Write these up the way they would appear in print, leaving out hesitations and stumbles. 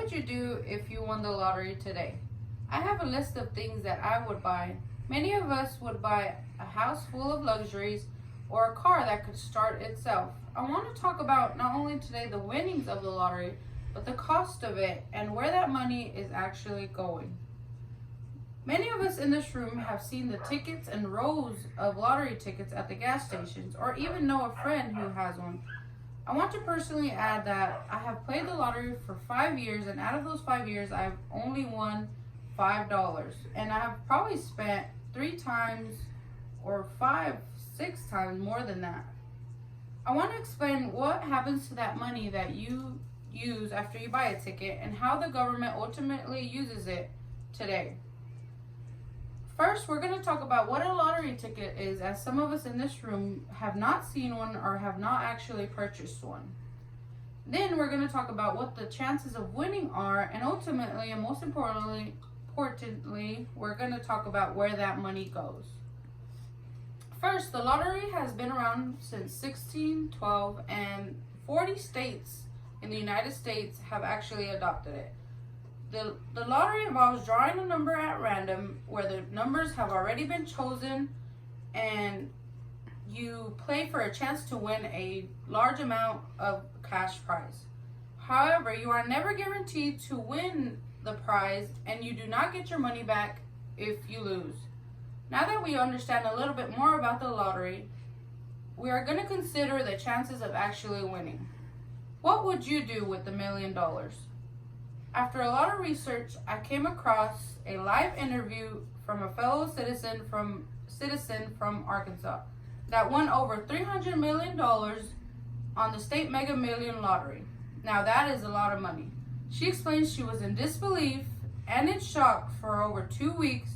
would you do if you won the lottery today? I have a list of things that I would buy. Many of us would buy a house full of luxuries or a car that could start itself. I want to talk about not only today the winnings of the lottery, but the cost of it and where that money is actually going. Many of us in this room have seen the tickets and rows of lottery tickets at the gas stations, or even know a friend who has one. I want to personally add that I have played the lottery for 5 years, and out of those 5 years, I've only won $5. And I have probably spent 3 times or 6 times more than that. I want to explain what happens to that money that you use after you buy a ticket and how the government ultimately uses it today. First, we're going to talk about what a lottery ticket is, as some of us in this room have not seen one or have not actually purchased one. Then we're going to talk about what the chances of winning are, and ultimately, and most importantly, we're going to talk about where that money goes. First, the lottery has been around since 1612, and 40 states in the United States have actually adopted it. The lottery involves drawing a number at random where the numbers have already been chosen, and you play for a chance to win a large amount of cash prize. However, you are never guaranteed to win the prize, and you do not get your money back if you lose. Now that we understand a little bit more about the lottery, we are going to consider the chances of actually winning. What would you do with the $1 million? After a lot of research, I came across a live interview from a fellow citizen from Arkansas that won over $300 million on the state Mega Million lottery. Now that is a lot of money. She explains she was in disbelief and in shock for over 2 weeks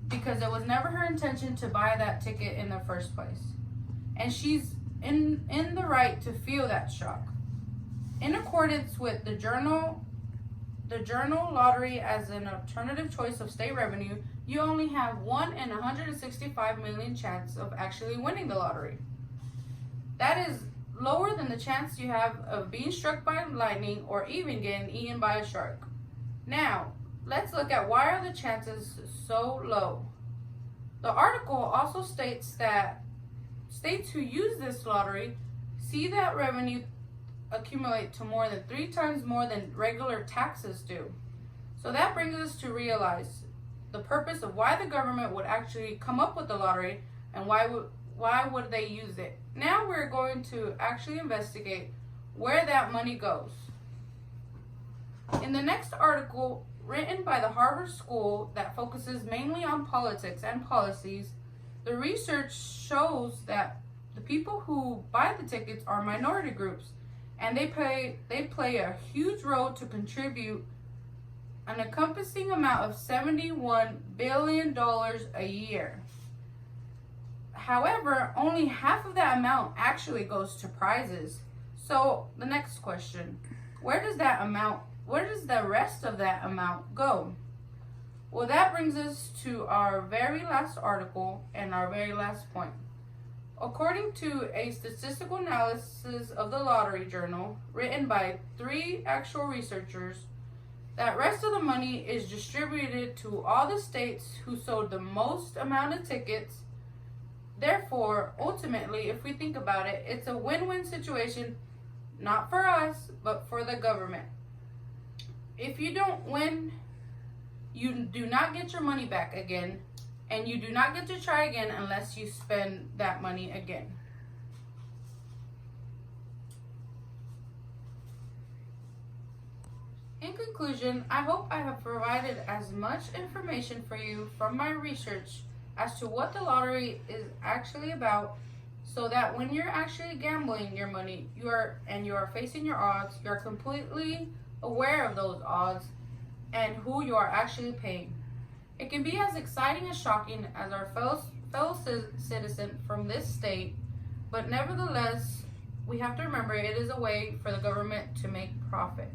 because it was never her intention to buy that ticket in the first place. And she's in the right to feel that shock. In accordance with the journal lottery as an alternative choice of state revenue, you only have 1 in 165 million chance of actually winning the lottery. That is lower than the chance you have of being struck by lightning or even getting eaten by a shark. Now, let's look at why are the chances so low. The article also states that states who use this lottery see that revenue accumulate to more than 3 times more than regular taxes do. So that brings us to realize the purpose of why the government would actually come up with the lottery and why would they use it. Now we're going to actually investigate where that money goes. In the next article, written by the Harvard School that focuses mainly on politics and policies, the research shows that the people who buy the tickets are minority groups, and they play a huge role to contribute an encompassing amount of $71 billion a year. However, only half of that amount actually goes to prizes. So the next question, where does the rest of that amount go? Well, that brings us to our very last article and our very last point. According to a statistical analysis of the Lottery Journal, written by 3 actual researchers, that rest of the money is distributed to all the states who sold the most amount of tickets. Therefore, ultimately, if we think about it, it's a win-win situation, not for us, but for the government. If you don't win, you do not get your money back again, and you do not get to try again unless you spend that money again. In conclusion, I hope I have provided as much information for you from my research as to what the lottery is actually about, so that when you're actually gambling your money, you are facing your odds, you're completely aware of those odds and who you are actually paying. It can be as exciting as shocking as our fellow citizen from this state, but nevertheless, we have to remember it is a way for the government to make profit.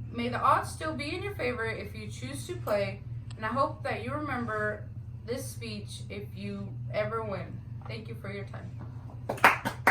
May the odds still be in your favor if you choose to play, and I hope that you remember this speech if you ever win. Thank you for your time.